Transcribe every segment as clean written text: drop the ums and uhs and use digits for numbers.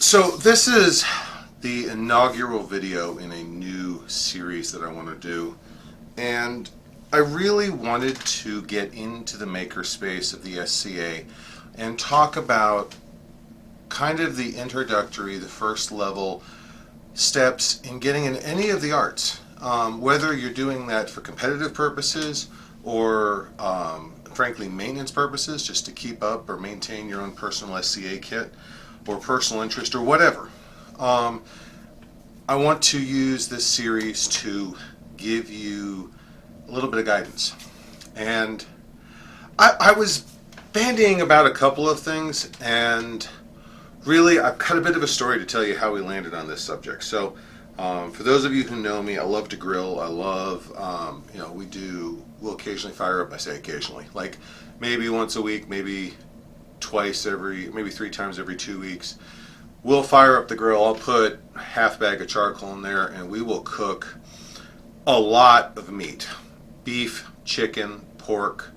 So this is the inaugural video in a new series that I want to do, and I really wanted to get into the makerspace of the SCA and talk about kind of the introductory, the first level steps in getting in any of the arts, whether you're doing that for competitive purposes or frankly maintenance purposes, just to keep up or maintain your own personal SCA kit, or personal interest, or whatever. I want to use this series to give you a little bit of guidance. And I was bandying about a couple of things, and really I've got a bit of a story to tell you how we landed on this subject. So for those of you who know me, I love to grill. I love, we'll occasionally fire up. I say occasionally, like maybe once a week, maybe maybe 3 times every 2 weeks. We'll fire up the grill. I'll put half bag of charcoal in there, and we will cook a lot of meat. Beef, chicken, pork.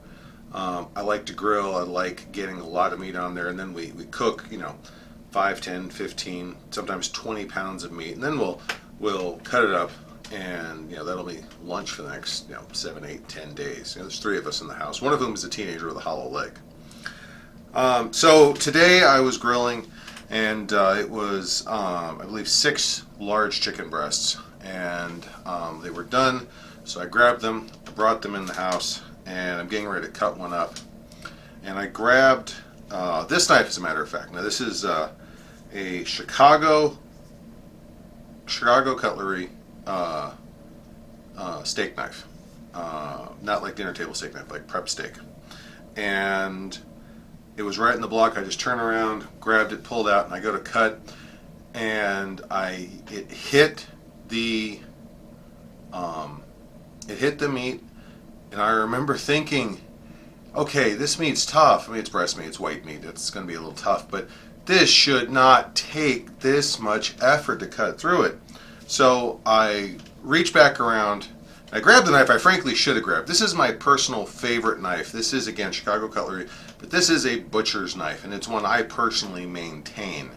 I like to grill. I like getting a lot of meat on there, and then we cook, 5, 10, 15, sometimes 20 pounds of meat, and then we'll cut it up, and that'll be lunch for the next 7, 8, 10 days. There's 3 of us in the house. One of whom is a teenager with a hollow leg. So today I was grilling, and it was, I believe, 6 large chicken breasts, and they were done. So I grabbed them, I brought them in the house, and I'm getting ready to cut one up. And I grabbed this knife, as a matter of fact. Now this is a Chicago cutlery steak knife, not like dinner table steak knife, like prep steak. And it was right in the block. I just turned around, grabbed it, pulled out, and I go to cut, and it hit the meat, and I remember thinking, okay, this meat's tough. I mean, it's breast meat, it's white meat. It's going to be a little tough, but this should not take this much effort to cut through it. So I reach back around. I grabbed the knife I frankly should have grabbed. This is my personal favorite knife. This is, again, Chicago cutlery, but this is a butcher's knife, and it's one I personally maintain.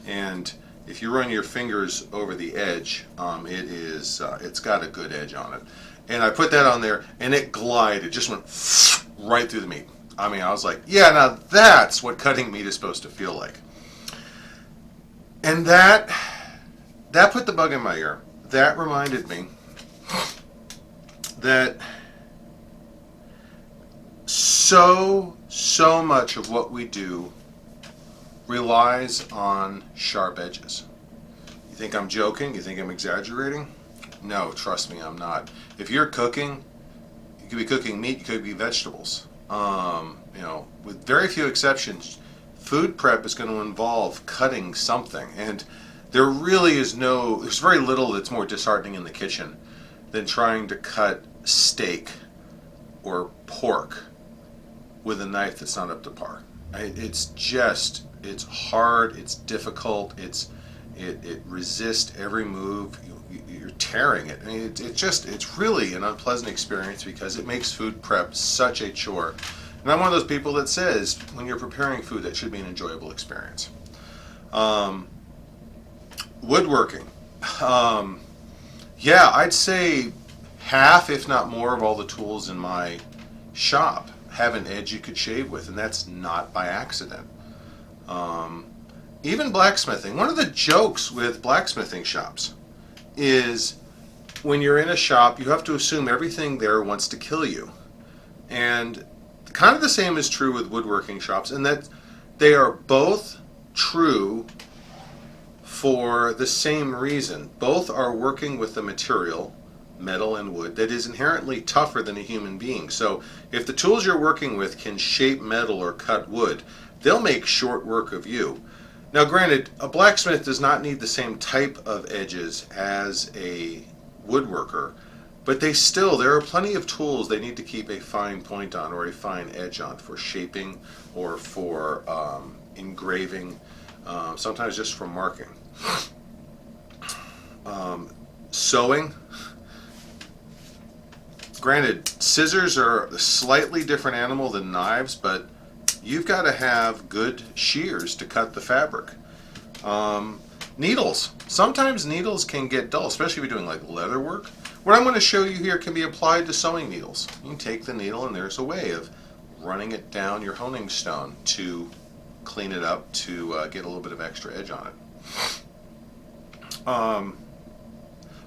And if you run your fingers over the edge, it's got a good edge on it. And I put that on there, and it glided, just went right through the meat. I mean, I was like, yeah, now that's what cutting meat is supposed to feel like. And that put the bug in my ear. That reminded me that so much of what we do relies on sharp edges. You think I'm joking? You think I'm exaggerating? No, trust me, I'm not. If you're cooking, you could be cooking meat, you could be vegetables. With very few exceptions, food prep is going to involve cutting something, and there's very little that's more disheartening in the kitchen than trying to cut steak or pork with a knife that's not up to par. It's hard, it's difficult, it resists every move. You're tearing it. I mean, it's really an unpleasant experience because it makes food prep such a chore. And I'm one of those people that says when you're preparing food, that should be an enjoyable experience. Woodworking. Yeah, I'd say half, if not more, of all the tools in my shop have an edge you could shave with, and that's not by accident. Even blacksmithing. One of the jokes with blacksmithing shops is when you're in a shop, you have to assume everything there wants to kill you. And kind of the same is true with woodworking shops, in that they are both true for the same reason. Both are working with a material, metal and wood, that is inherently tougher than a human being. So if the tools you're working with can shape metal or cut wood, they'll make short work of you. Now granted, a blacksmith does not need the same type of edges as a woodworker, but there are plenty of tools they need to keep a fine point on or a fine edge on for shaping or for engraving, sometimes just for marking. Sewing. Granted, scissors are a slightly different animal than knives, but you've got to have good shears to cut the fabric. Needles. Sometimes needles can get dull, especially if you're doing like leather work. What I'm going to show you here can be applied to sewing needles. You can take the needle and there's a way of running it down your honing stone to clean it up to get a little bit of extra edge on it.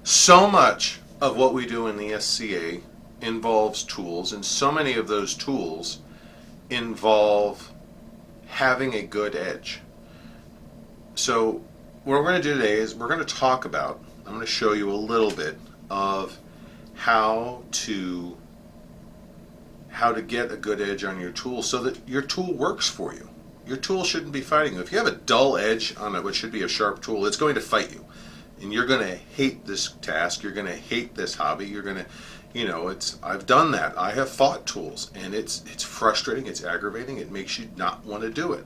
So much of what we do in the SCA involves tools, and so many of those tools involve having a good edge. So what we're going to do today is I'm going to show you a little bit of how to get a good edge on your tool so that your tool works for you. Your tool shouldn't be fighting you. If you have a dull edge on what should be a sharp tool, it's going to fight you. And you're going to hate this task. You're going to hate this hobby. You're going to, I've done that. I have fought tools, and it's frustrating. It's aggravating. It makes you not want to do it.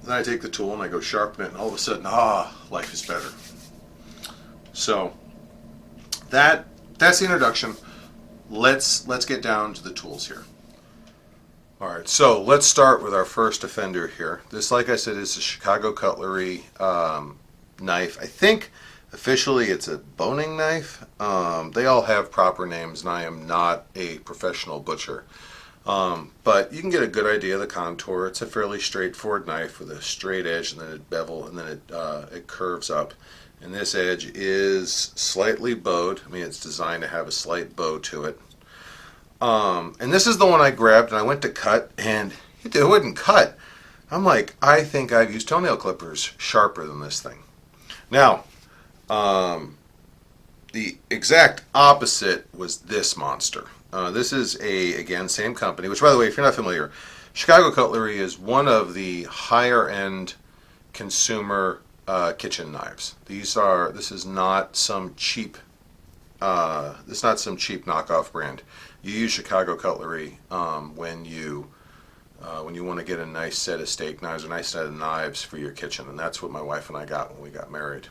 Then I take the tool and I go sharpen it, and all of a sudden, life is better. So that's the introduction. Let's get down to the tools here. All right, so let's start with our first offender here. This, like I said, is a Chicago cutlery knife. I think officially it's a boning knife. They all have proper names, and I am not a professional butcher. But you can get a good idea of the contour. It's a fairly straightforward knife with a straight edge and then a bevel, and then it curves up. And this edge is slightly bowed. I mean, it's designed to have a slight bow to it. And this is the one I grabbed, and I went to cut, and it wouldn't cut. I'm like, I think I've used toenail clippers sharper than this thing. Now, the exact opposite was this monster. This is again, same company, which, by the way, if you're not familiar, Chicago Cutlery is one of the higher end consumer kitchen knives. This is not some cheap knockoff brand. You use Chicago Cutlery when you want to get a nice set of steak knives, a nice set of knives for your kitchen, and that's what my wife and I got when we got married.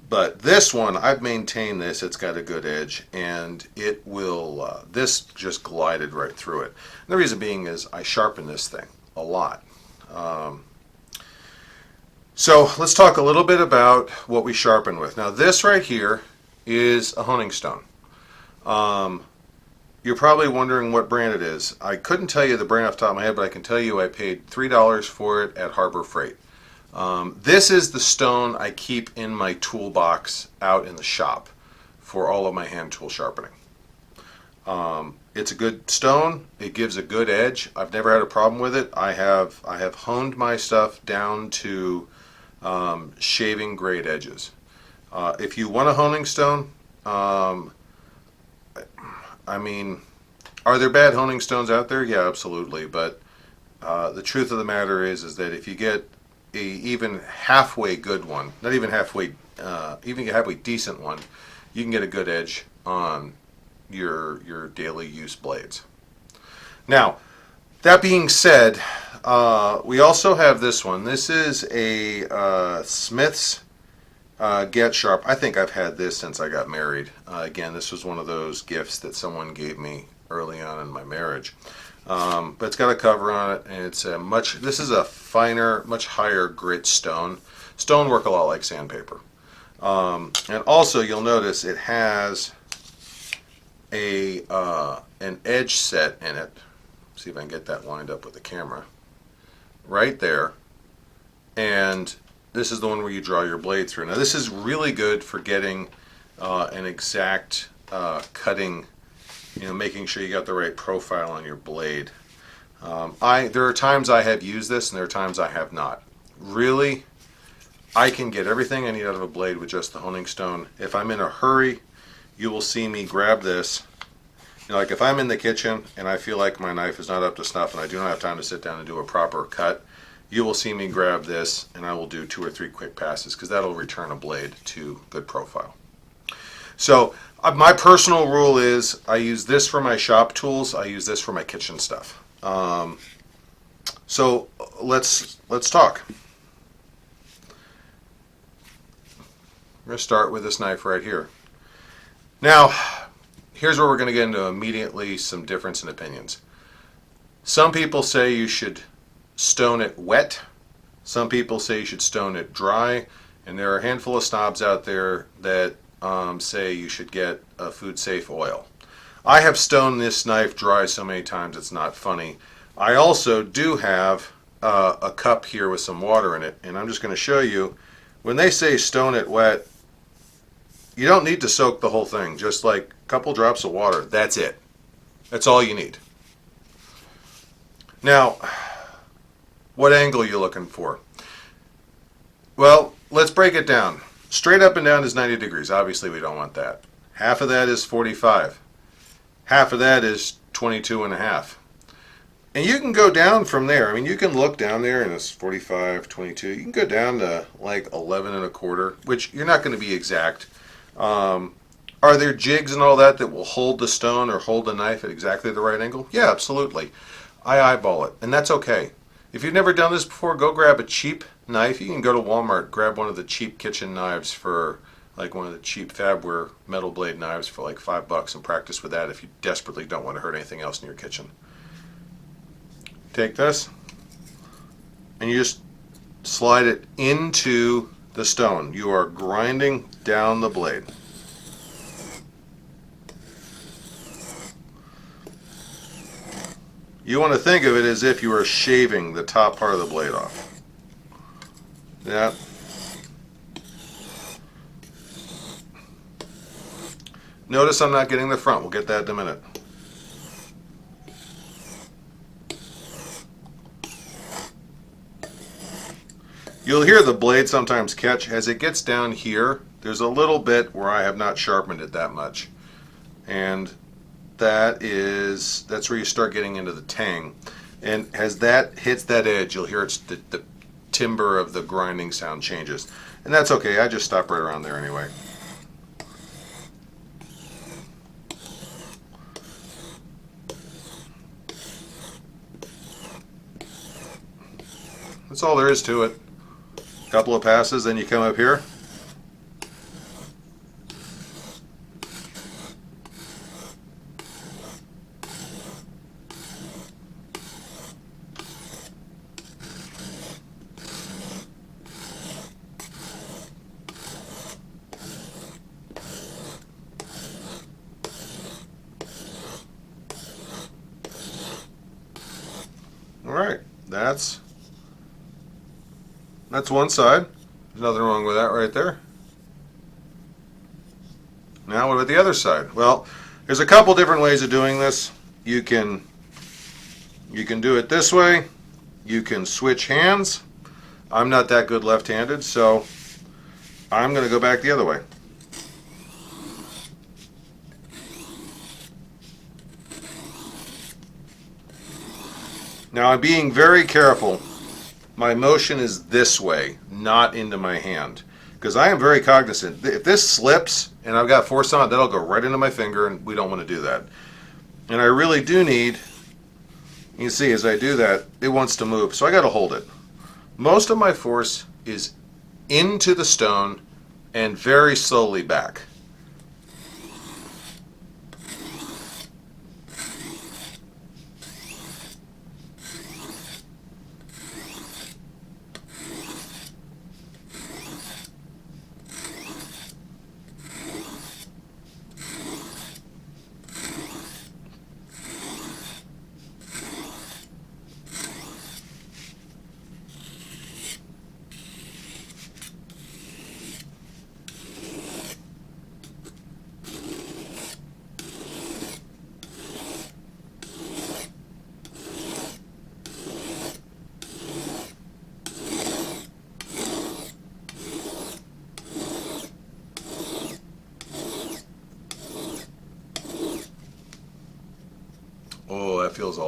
But this one, I've maintained this. It's got a good edge, and it will. This just glided right through it. And the reason being is I sharpen this thing a lot. So let's talk a little bit about what we sharpen with. Now, this right here is a honing stone. You're probably wondering what brand it is. I couldn't tell you the brand off the top of my head, but I can tell you I paid $3 for it at Harbor Freight. This is the stone I keep in my toolbox out in the shop for all of my hand tool sharpening. It's a good stone. It gives a good edge. I've never had a problem with it. I have honed my stuff down to shaving grade edges. If you want a honing stone, I mean, are there bad honing stones out there? Yeah, absolutely. But the truth of the matter is that if you get a even halfway good one, not even halfway, even a halfway decent one, you can get a good edge on your daily use blades. Now, that being said, we also have this one. This is a Smith's Get Sharp. I think I've had this since I got married. Again, this was one of those gifts that someone gave me early on in my marriage. But it's got a cover on it, and it's this is a finer, much higher grit stone. Stone work a lot like sandpaper. And also, you'll notice it has an edge set in it. See if I can get that lined up with the camera. Right there. And this is the one where you draw your blade through. Now, this is really good for getting an exact cutting, making sure you got the right profile on your blade. There are times I have used this, and there are times I have not. really, I can get everything I need out of a blade with just the honing stone. If I'm in a hurry, you will see me grab this. You know, like if I'm in the kitchen and I feel like my knife is not up to snuff and I do not have time to sit down and do a proper cut, you will see me grab this and I will do 2 or 3 quick passes because that'll return a blade to good profile. So my personal rule is I use this for my shop tools. I use this for my kitchen stuff. So let's talk. We're going to start with this knife right here. Now, here's where we're going to get into immediately some difference in opinions. Some people say you should stone it wet. Some people say you should stone it dry. And there are a handful of snobs out there that say you should get a food safe oil. I have stoned this knife dry so many times it's not funny. I also do have a cup here with some water in it, and I'm just going to show you. When they say stone it wet, you don't need to soak the whole thing. Just like a couple drops of water. That's it. That's all you need. Now, what angle are you looking for? Well, let's break it down. Straight up and down is 90 degrees. Obviously, we don't want that. Half of that is 45. Half of that is 22 and a half. And you can go down from there. I mean, you can look down there and it's 45, 22. You can go down to like 11 and a quarter, which you're not going to be exact. Are there jigs and all that will hold the stone or hold the knife at exactly the right angle? Yeah, absolutely. I eyeball it, and that's okay. If you've never done this before, go grab a cheap knife. You can go to Walmart, grab one of the cheap kitchen knives for like one of the cheap Fabware metal blade knives for like $5 and practice with that if you desperately don't want to hurt anything else in your kitchen. Take this and you just slide it into the stone. You are grinding down the blade. You want to think of it as if you were shaving the top part of the blade off. Yeah. Notice I'm not getting the front. We'll get that in a minute. You'll hear the blade sometimes catch. As it gets down here, there's a little bit where I have not sharpened it that much. And that's where you start getting into the tang. And as that hits that edge, you'll hear the timbre of the grinding sound changes. And that's okay. I just stop right around there anyway. That's all there is to it. A couple of passes, then you come up here. All right, that's one side. There's nothing wrong with that right there. Now what about the other side? Well, there's a couple different ways of doing this. You can do it this way. You can switch hands. I'm not that good left-handed, so I'm going to go back the other way. Now I'm being very careful. My motion is this way, not into my hand, because I am very cognizant. If this slips and I've got force on it, that'll go right into my finger, and we don't want to do that. And I really do need, you can see as I do that, it wants to move, so I got to hold it. Most of my force is into the stone and very slowly back.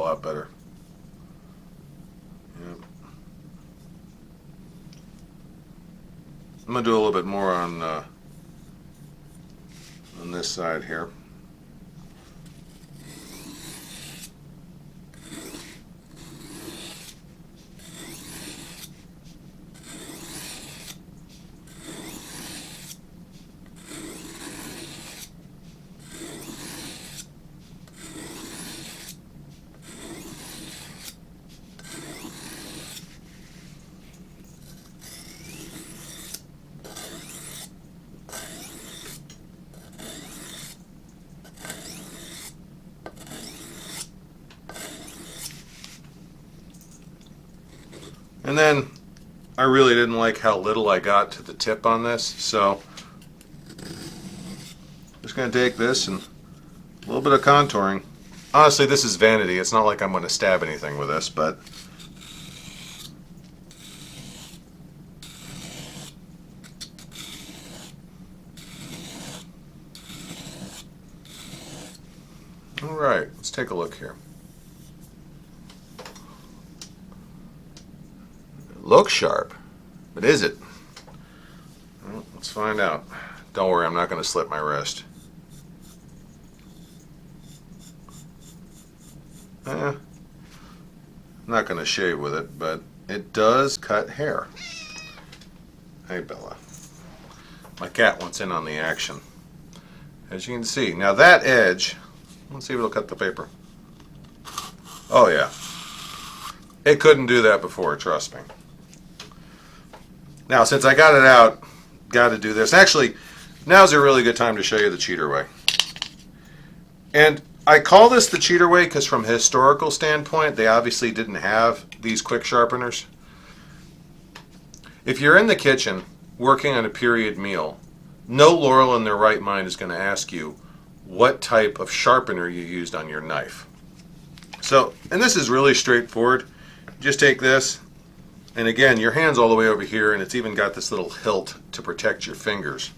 lot better. Yep. I'm going to do a little bit more on this side here. And then I really didn't like how little I got to the tip on this, so I'm just going to take this and a little bit of contouring. Honestly, this is vanity. It's not like I'm going to stab anything with this, but all right, let's take a look here. Looks sharp, but is it? Well, let's find out. Don't worry, I'm not going to slit my wrist. I'm not going to shave with it, but it does cut hair. Hey, Bella. My cat wants in on the action. As you can see, now that edge, let's see if it'll cut the paper. Oh yeah. It couldn't do that before, trust me. Now, since I got it out, got to do this. Actually, now's a really good time to show you the cheater way. And I call this the cheater way because from a historical standpoint, they obviously didn't have these quick sharpeners. If you're in the kitchen working on a period meal, no Laurel in their right mind is going to ask you what type of sharpener you used on your knife. So, and this is really straightforward. Just take this. And again, your hand's all the way over here, and it's even got this little hilt to protect your fingers.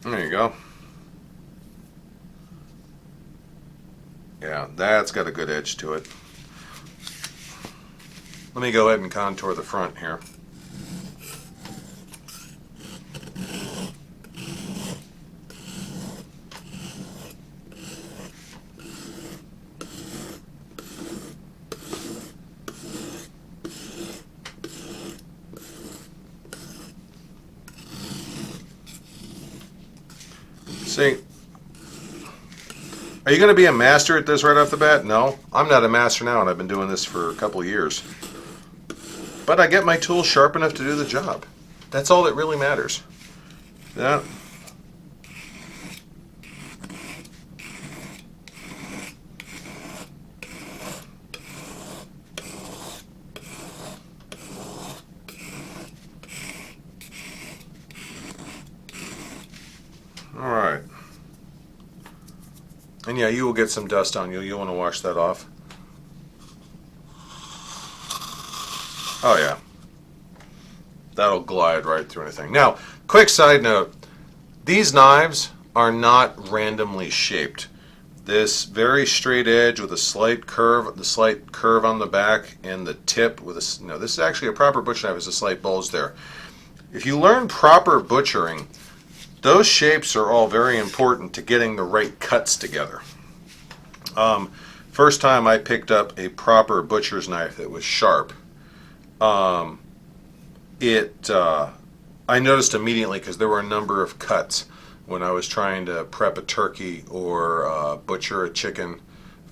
There you go. Yeah, that's got a good edge to it. Let me go ahead and contour the front here. See, are you going to be a master at this right off the bat? No, I'm not a master now, and I've been doing this for a couple of years. But I get my tools sharp enough to do the job. That's all that really matters. Yeah. All right. And yeah, you will get some dust on you. You'll want to wash that off. Oh yeah. That'll glide right through anything. Now, quick side note. These knives are not randomly shaped. This very straight edge with a slight curve, the slight curve on the back, and the tip with a, no, this is actually a proper butcher knife. There's a slight bulge there. If you learn proper butchering, those shapes are all very important to getting the right cuts together. First time I picked up a proper butcher's knife that was sharp, I noticed immediately, because there were a number of cuts when I was trying to prep a turkey or butcher a chicken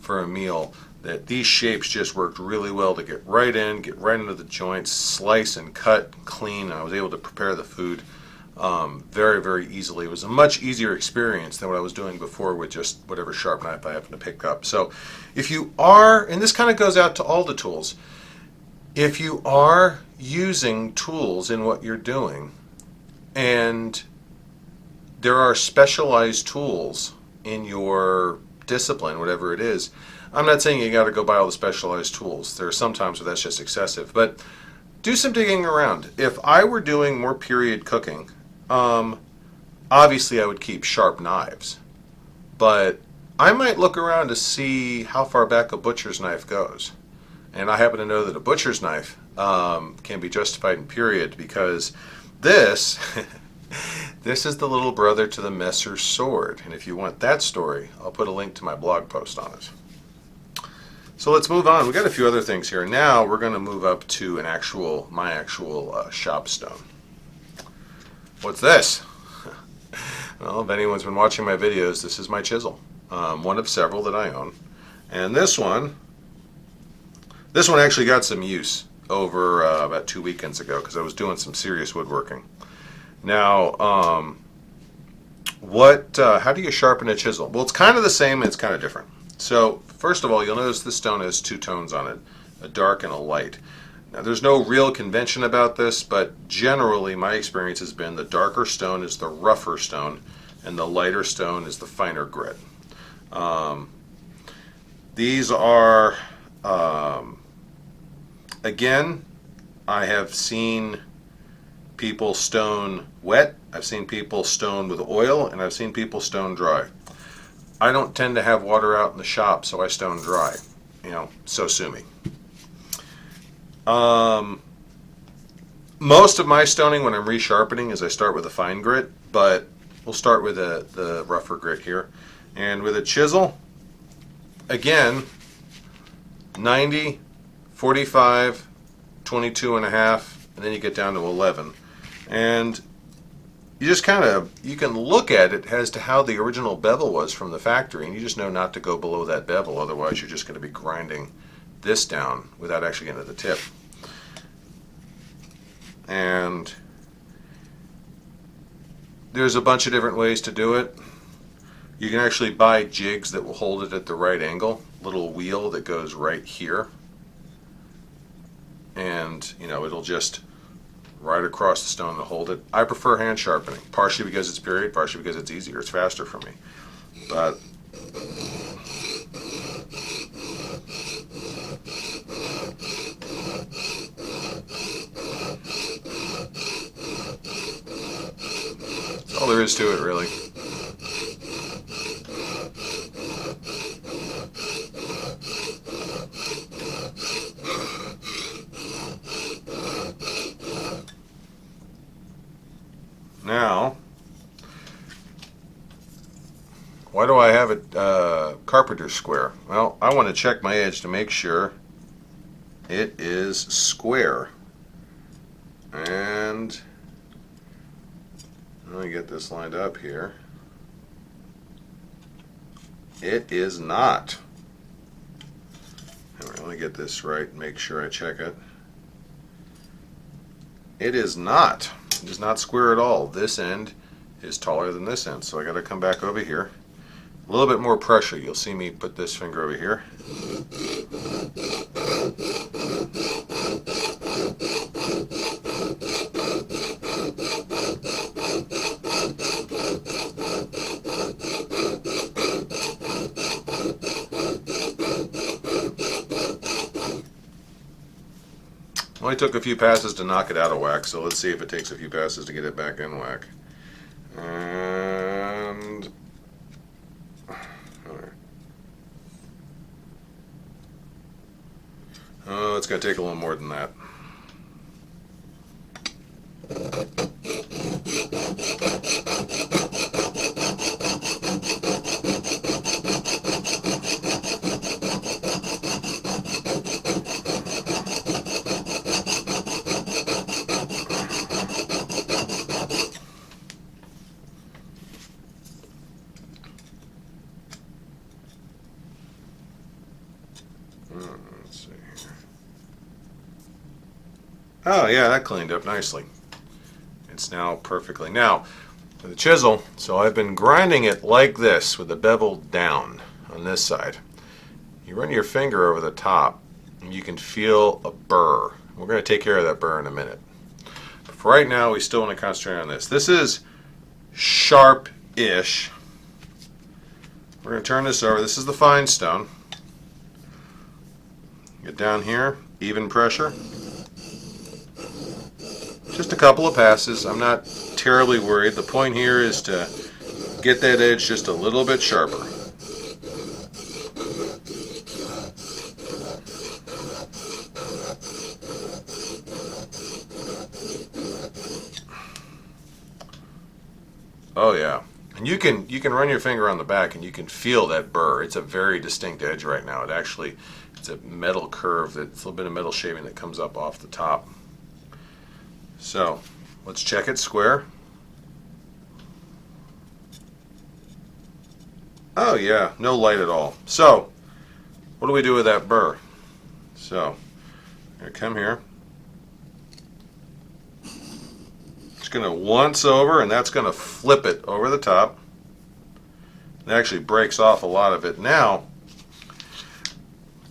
for a meal, that these shapes just worked really well to get right in, get right into the joints, slice and cut clean. I was able to prepare the food very, very easily. It was a much easier experience than what I was doing before with just whatever sharp knife I happened to pick up. So if you are, and this kind of goes out to all the tools, if you are using tools in what you're doing and there are specialized tools in your discipline, whatever it is. I'm not saying you got to go buy all the specialized tools. There are some times where that's just excessive, but do some digging around. If I were doing more period cooking, obviously I would keep sharp knives, but I might look around to see how far back a butcher's knife goes. And I happen to know that a butcher's knife can be justified in period because this this is the little brother to the Messer's sword. And if you want that story, I'll put a link to my blog post on it. So let's move on. We've got a few other things here. Now we're going to move up to my actual shop stone. What's this? Well, if anyone's been watching my videos, this is my chisel. One of several that I own. And this one actually got some use over about 2 weekends ago because I was doing some serious woodworking. Now, how do you sharpen a chisel? Well, it's kind of the same and it's kind of different. So, first of all, you'll notice this stone has two tones on it, a dark and a light. Now, there's no real convention about this, but generally my experience has been the darker stone is the rougher stone and the lighter stone is the finer grit. These are, again, I have seen people stone wet, I've seen people stone with oil, and I've seen people stone dry. I don't tend to have water out in the shop, so I stone dry. So sue me. Most of my stoning when I'm resharpening is I start with a fine grit, but we'll start with the rougher grit here. And with a chisel, again, 90, 45, 22 and a half, and then you get down to 11. And you just you can look at it as to how the original bevel was from the factory, and you just know not to go below that bevel, otherwise you're just going to be grinding this down without actually getting to the tip. And there's a bunch of different ways to do it. You can actually buy jigs that will hold it at the right angle, little wheel that goes right here, and it'll just right across the stone to hold it. I prefer hand sharpening, partially because it's period, partially because it's easier, it's faster for me. But that's all there is to it, really. Now, why do I have it carpenter's square? Well, I want to check my edge to make sure it is square. And let me get this lined up here. It is not. Let me get this right and make sure I check it. It is not. It is not square at all. This end is taller than this end, so I got to come back over here. A little bit more pressure. You'll see me put this finger over here. Only took a few passes to knock it out of whack, so let's see if it takes a few passes to get it back in whack. And oh, it's going to take a little more than that. Let's see here. Oh yeah, that cleaned up nicely. It's now perfectly. Now, for the chisel, so I've been grinding it like this with the bevel down on this side. You run your finger over the top and you can feel a burr. We're going to take care of that burr in a minute. But for right now, we still want to concentrate on this. This is sharp-ish. We're going to turn this over. This is the fine stone. Get down here, even pressure. Just a couple of passes. I'm not terribly worried. The point here is to get that edge just a little bit sharper. Oh yeah, and you can run your finger on the back and you can feel that burr. It's a very distinct edge right now. It's a metal curve, it's a little bit of metal shaving that comes up off the top. So let's check it square. Oh yeah, no light at all. So what do we do with that burr? So I'm going to come here. It's going to once over, and that's going to flip it over the top. It actually breaks off a lot of it now.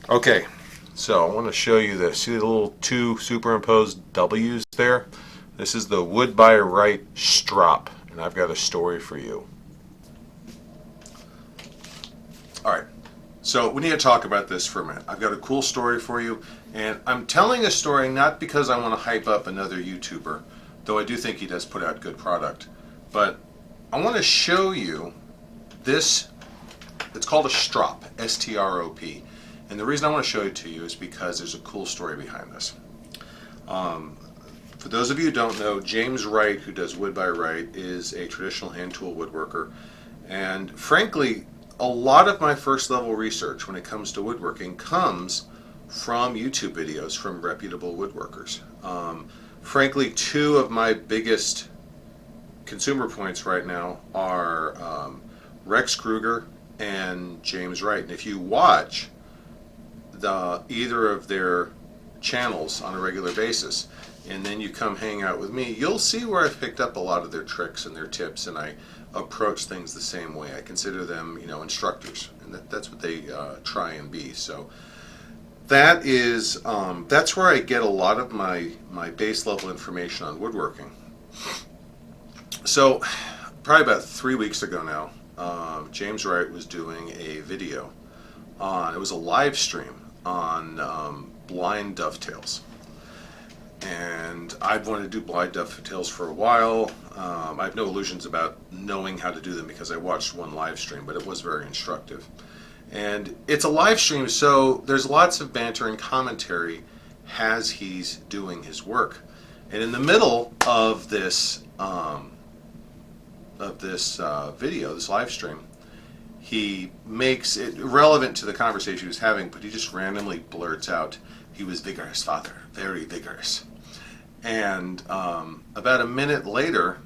Okay, so I want to show you this. See the little two superimposed W's there? This is the Wood By Wright strop, and I've got a story for you. All right, so we need to talk about this for a minute. I've got a cool story for you, and I'm telling a story not because I want to hype up another YouTuber, though I do think he does put out good product, but I want to show you this. It's called a strop, S-T-R-O-P, and the reason I want to show it to you is because there's a cool story behind this. For those of you who don't know, James Wright, who does Wood By Wright, is a traditional hand tool woodworker, and frankly, a lot of my first level research when it comes to woodworking comes from YouTube videos from reputable woodworkers. Frankly, two of my biggest consumer points right now are Rex Krueger and James Wright. And if you watch either of their channels on a regular basis, and then you come hang out with me, you'll see where I've picked up a lot of their tricks and their tips, and I approach things the same way. I consider them, instructors, and that's what they try and be. So that is that's where I get a lot of my base level information on woodworking. So probably about 3 weeks ago now, James Wright was doing a video on, it was a live stream on blind dovetails. And I've wanted to do blind dovetails for a while. I have no illusions about knowing how to do them because I watched one live stream, but it was very instructive. And it's a live stream, so there's lots of banter and commentary as he's doing his work. And in the middle of this video, this live stream, he makes it relevant to the conversation he was having, but he just randomly blurts out, "He was vigorous, father, very vigorous." And about a minute later,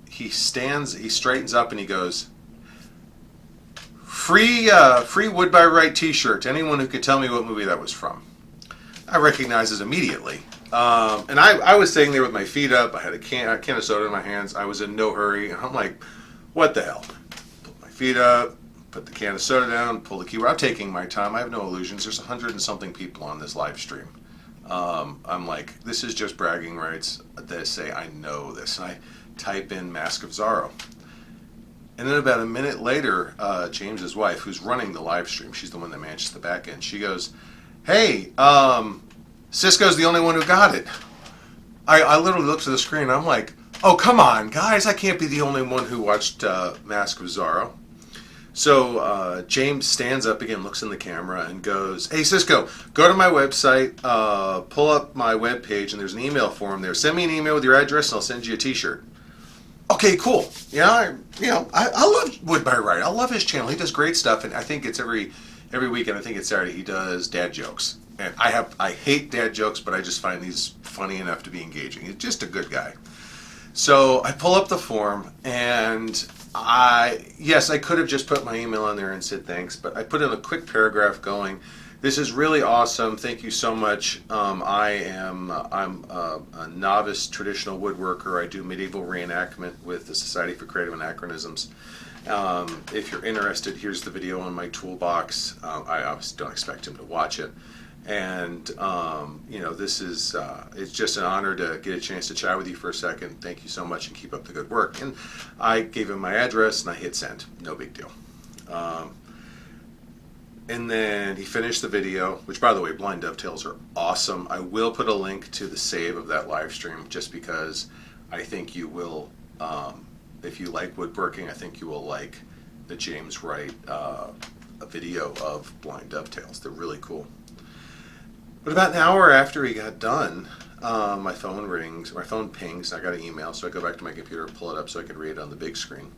he straightens up and he goes, free Wood By Wright t-shirt, anyone who could tell me what movie that was from. I recognize it immediately. And I was sitting there with my feet up, I had a can of soda in my hands, I was in no hurry, and I'm like, what the hell? Put my feet up, put the can of soda down, pull the keyboard. I'm taking my time, I have no illusions. There's 100 and something people on this live stream. I'm like, this is just bragging rights that say I know this. And I type in Mask of Zorro. And then about a minute later, James's wife, who's running the live stream, she's the one that manages the back end, she goes, "Hey, Cisco's the only one who got it." I literally looked at the screen and I'm like, oh, come on, guys, I can't be the only one who watched Mask of Zorro. So James stands up again, looks in the camera, and goes, "Hey, Cisco, go to my website, pull up my webpage, and there's an email form there. Send me an email with your address, and I'll send you a t-shirt." Okay, cool. I love Wood By Wright. I love his channel. He does great stuff, and I think it's every weekend. I think it's Saturday. He does dad jokes, and I hate dad jokes, but I just find these funny enough to be engaging. He's just a good guy. So I pull up the form, and I could have just put my email in there and said thanks, but I put in a quick paragraph going, "This is really awesome. Thank you so much. I'm a novice traditional woodworker. I do medieval reenactment with the Society for Creative Anachronisms. If you're interested, here's the video on my toolbox." I obviously don't expect him to watch it. And you know, this is it's just an honor to get a chance to chat with you for a second. Thank you so much, and keep up the good work. And I gave him my address, and I hit send. No big deal. And then he finished the video, which, by the way, blind dovetails are awesome. I will put a link to the save of that live stream, just because I think you will, if you like woodworking, I think you will like the James Wright a video of blind dovetails. They're really cool. But about an hour after he got done, my phone rings, my phone pings, and I got an email, so I go back to my computer and pull it up so I can read it on the big screen.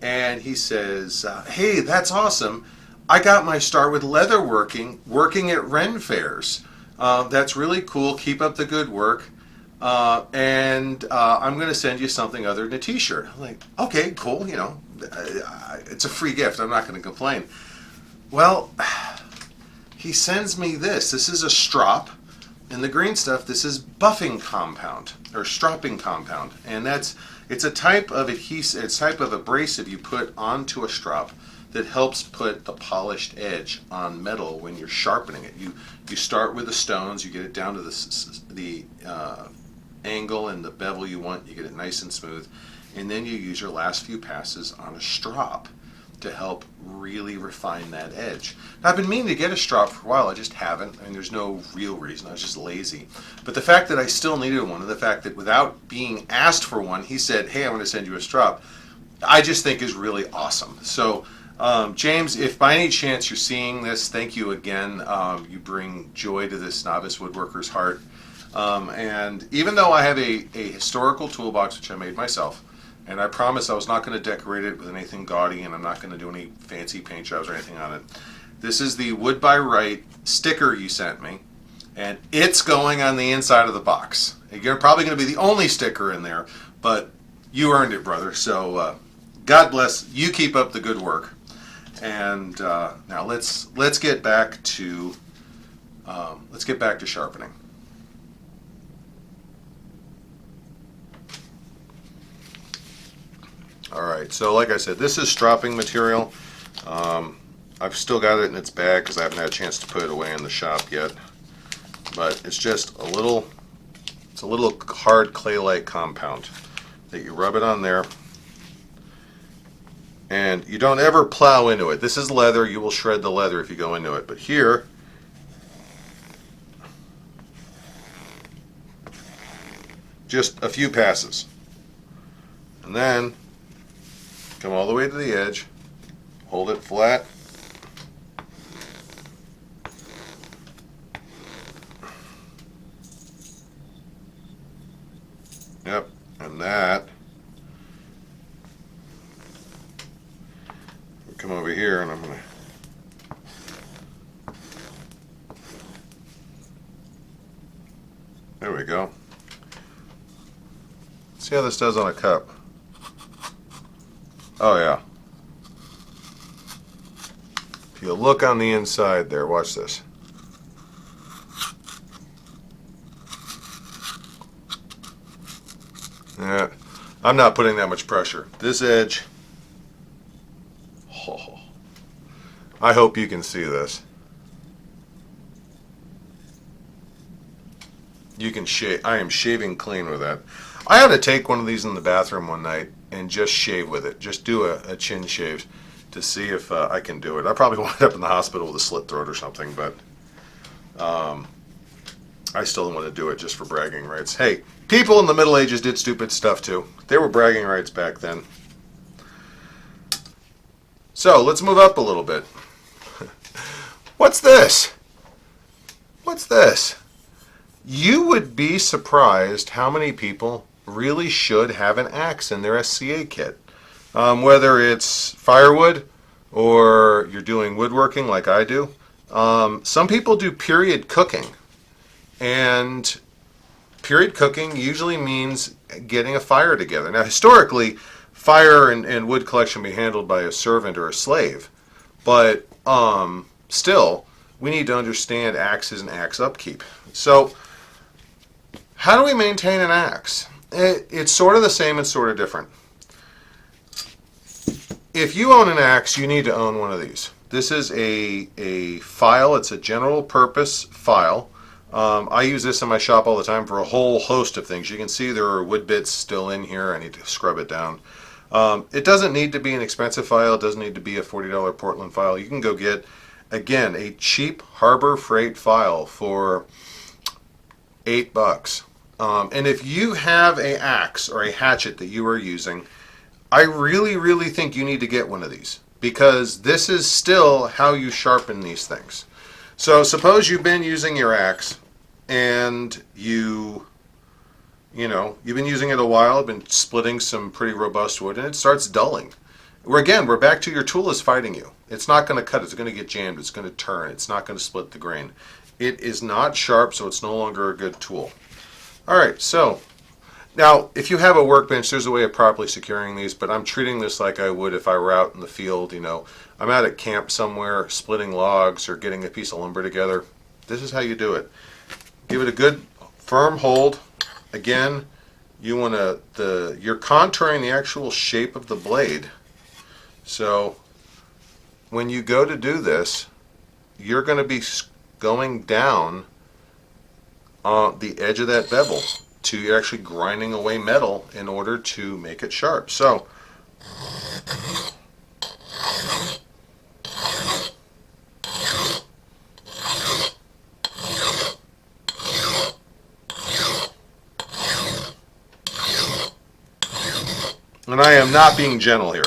And he says, hey, that's awesome. I got my start with leather working at Ren fairs. That's really cool. Keep up the good work. And I'm going to send you something other than a t-shirt. I'm like, okay, cool. You know, it's a free gift. I'm not going to complain. Well, he sends me this. This is a strop. And the green stuff, this is buffing compound or stropping compound. And it's a type of adhesive, it's a type of abrasive you put onto a strop that helps put the polished edge on metal when you're sharpening it. You start with the stones, you get it down to the angle and the bevel you want, you get it nice and smooth, and then you use your last few passes on a strop to help really refine that edge. Now, I've been meaning to get a strop for a while, I just haven't. I mean, there's no real reason, I was just lazy. But the fact that I still needed one, and the fact that without being asked for one, he said, hey, I'm going to send you a strop, I just think is really awesome. So, James, if by any chance you're seeing this, thank you again. You bring joy to this novice woodworker's heart. And even though I have a historical toolbox, which I made myself, and I promise I was not going to decorate it with anything gaudy, and I'm not going to do any fancy paint jobs or anything on it. This is the Wood by Wright sticker you sent me, and it's going on the inside of the box. You're probably going to be the only sticker in there, but you earned it, brother. So God bless you. Keep up the good work. And now let's get back to sharpening. All right, so like I said, this is stropping material. I've still got it in its bag because I haven't had a chance to put it away in the shop yet. But it's just a little hard clay-like compound that you rub it on there. And you don't ever plow into it. This is leather. You will shred the leather if you go into it. But here, just a few passes. And then come all the way to the edge, hold it flat, yep, and that, come over here and I'm going to, there we go. See how this does on a cup. Oh yeah. If you look on the inside there, watch this. Yeah, I'm not putting that much pressure. This edge, oh, I hope you can see this. You can shave. I am shaving clean with that. I had to take one of these in the bathroom one night and just shave with it. Just do a chin shave to see if I can do it. I probably wound up in the hospital with a slit throat or something, but I still want to do it just for bragging rights. Hey, people in the Middle Ages did stupid stuff too. They were bragging rights back then. So let's move up a little bit. What's this? What's this? You would be surprised how many people really should have an axe in their SCA kit. Whether it's firewood or you're doing woodworking like I do. Some people do period cooking. And period cooking usually means getting a fire together. Now historically, fire and wood collection be handled by a servant or a slave. But still, we need to understand axes and axe upkeep. So, how do we maintain an axe? It's sort of the same and sort of different. If you own an axe, you need to own one of these. This is a file. It's a general purpose file. I use this in my shop all the time for a whole host of things. You can see there are wood bits still in here. I need to scrub it down. It doesn't need to be an expensive file. It doesn't need to be a $40 Portland file. You can go get, again, a cheap Harbor Freight file for $8. And if you have an axe or a hatchet that you are using, I really, really think you need to get one of these, because this is still how you sharpen these things. So suppose you've been using your axe and you've been using it a while, been splitting some pretty robust wood, and it starts dulling. We're back to your tool is fighting you. It's not going to cut. It's going to get jammed. It's going to turn. It's not going to split the grain. It is not sharp, so it's no longer a good tool. All right, so now if you have a workbench, there's a way of properly securing these, but I'm treating this like I would if I were out in the field. I'm out at camp somewhere splitting logs or getting a piece of lumber together. This is how you do it. Give it a good firm hold. Again, you're contouring the actual shape of the blade. So when you go to do this, you're going to be going down on the edge of that bevel to you're actually grinding away metal in order to make it sharp. So and I am not being gentle here.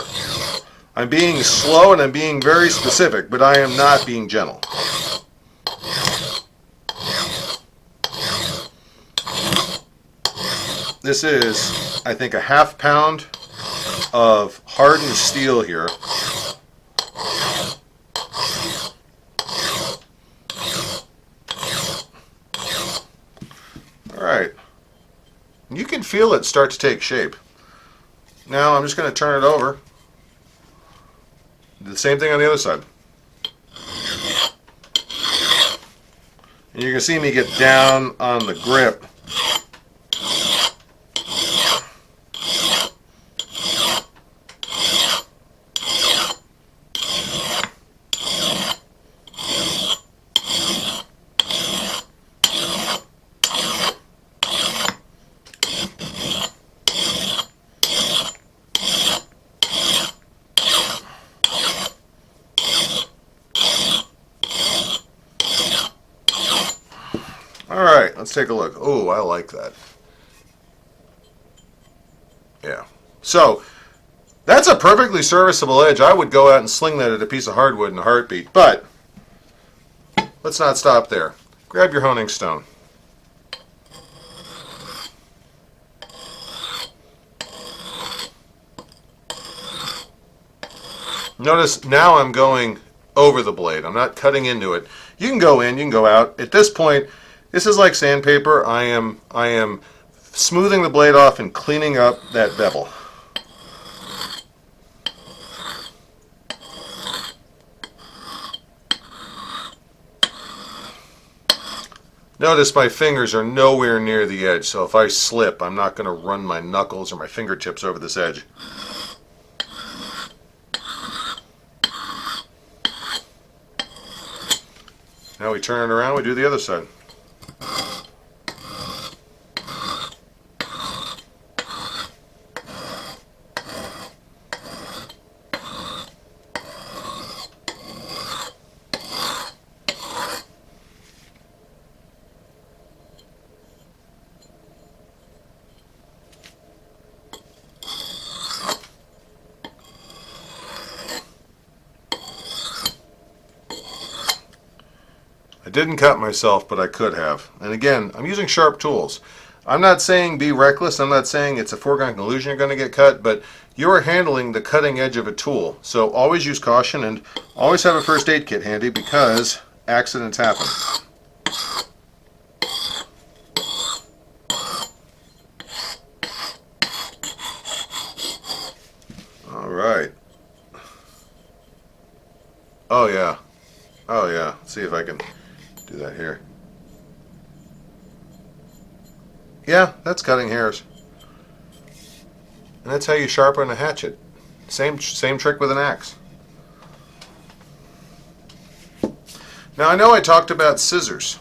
I'm being slow and I'm being very specific, but I am not being gentle. This is, I think, a ½ pound of hardened steel here. All right. You can feel it start to take shape. Now I'm just going to turn it over. Do the same thing on the other side. And you're going to see me get down on the grip. Alright, let's take a look. Oh, I like that. Yeah. So, that's a perfectly serviceable edge. I would go out and sling that at a piece of hardwood in a heartbeat. But, let's not stop there. Grab your honing stone. Notice now I'm going over the blade. I'm not cutting into it. You can go in, you can go out. At this point, this is like sandpaper. I am smoothing the blade off and cleaning up that bevel. Notice my fingers are nowhere near the edge, so if I slip, I'm not going to run my knuckles or my fingertips over this edge. Now we turn it around, we do the other side. I didn't cut myself, but I could have. And again, I'm using sharp tools. I'm not saying be reckless. I'm not saying it's a foregone conclusion you're going to get cut, but you're handling the cutting edge of a tool. So always use caution and always have a first aid kit handy because accidents happen. All right. Oh yeah. Oh yeah. Let's see if I can do that here. Yeah, that's cutting hairs. And that's how you sharpen a hatchet. Same trick with an axe. Now I know I talked about scissors.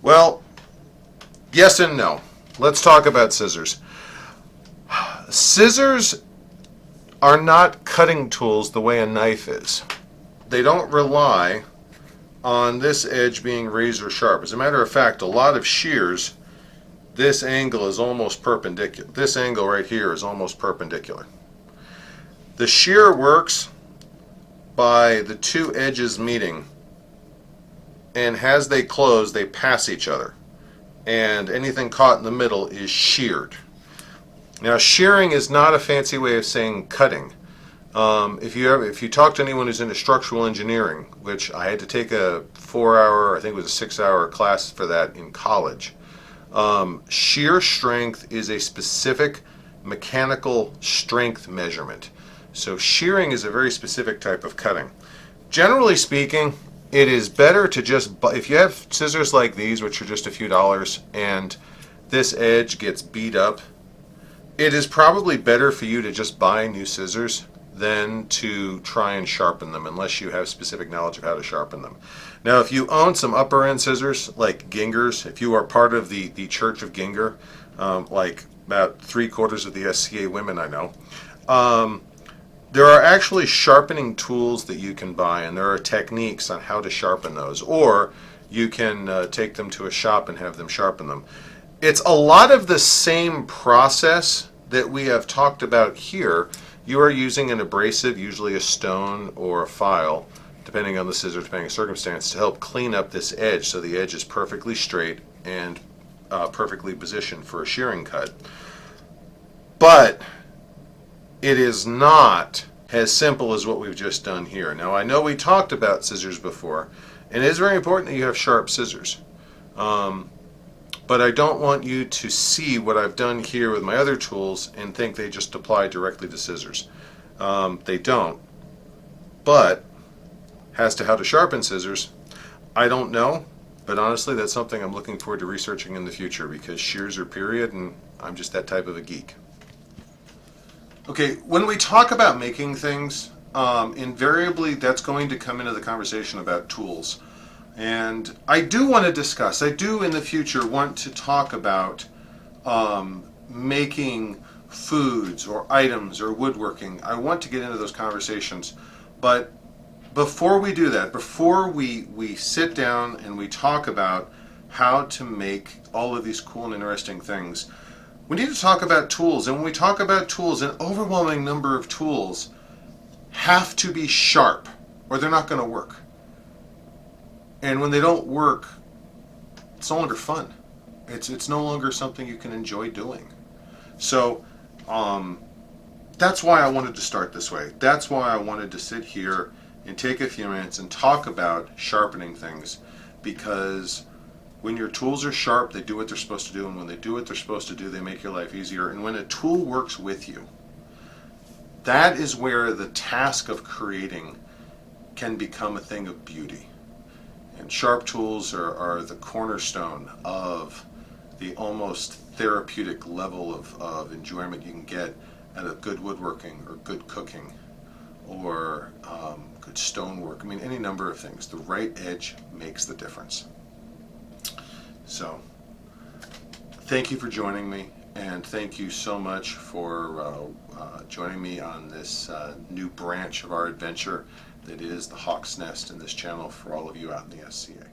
Well, yes and no. Let's talk about scissors. Scissors are not cutting tools the way a knife is. They don't rely on this edge being razor sharp. As a matter of fact, a lot of shears, this angle is almost perpendicular. This angle right here is almost perpendicular. The shear works by the two edges meeting, and as they close, they pass each other, and anything caught in the middle is sheared. Now, shearing is not a fancy way of saying cutting. If you talk to anyone who's into structural engineering, which I had to take a 4-hour, I think it was a 6-hour class for that in college, shear strength is a specific mechanical strength measurement. So shearing is a very specific type of cutting. Generally speaking, it is better to just, if you have scissors like these, which are just a few dollars, and this edge gets beat up, it is probably better for you to just buy new scissors than to try and sharpen them, unless you have specific knowledge of how to sharpen them. Now, if you own some upper end scissors like Gingers, if you are part of the Church of Ginger, like about 3/4 of the SCA women I know, there are actually sharpening tools that you can buy, and there are techniques on how to sharpen those, or you can take them to a shop and have them sharpen them. It's a lot of the same process that we have talked about here. You are using an abrasive, usually a stone or a file, depending on the scissors, depending on the circumstance, to help clean up this edge so the edge is perfectly straight and perfectly positioned for a shearing cut. But it is not as simple as what we've just done here. Now, I know we talked about scissors before, and it is very important that you have sharp scissors. But I don't want you to see what I've done here with my other tools and think they just apply directly to scissors. They don't. But as to how to sharpen scissors, I don't know. But honestly, that's something I'm looking forward to researching in the future, because shears are period, and I'm just that type of a geek. Okay, when we talk about making things, invariably that's going to come into the conversation about tools. And I do want to discuss, I do in the future want to talk about making foods or items or woodworking. I want to get into those conversations. But before we do that, before we sit down and we talk about how to make all of these cool and interesting things, we need to talk about tools. And when we talk about tools, an overwhelming number of tools have to be sharp or they're not going to work. And when they don't work, it's no longer fun. It's no longer something you can enjoy doing. So that's why I wanted to start this way. That's why I wanted to sit here and take a few minutes and talk about sharpening things, because when your tools are sharp, they do what they're supposed to do, and when they do what they're supposed to do, they make your life easier. And when a tool works with you, that is where the task of creating can become a thing of beauty. And sharp tools are the cornerstone of the almost therapeutic level of enjoyment you can get out of good woodworking or good cooking or good stonework. I mean, any number of things. The right edge makes the difference. So, thank you for joining me, and thank you so much for joining me on this new branch of our adventure that is the Hawk's Nest in this channel for all of you out in the SCA.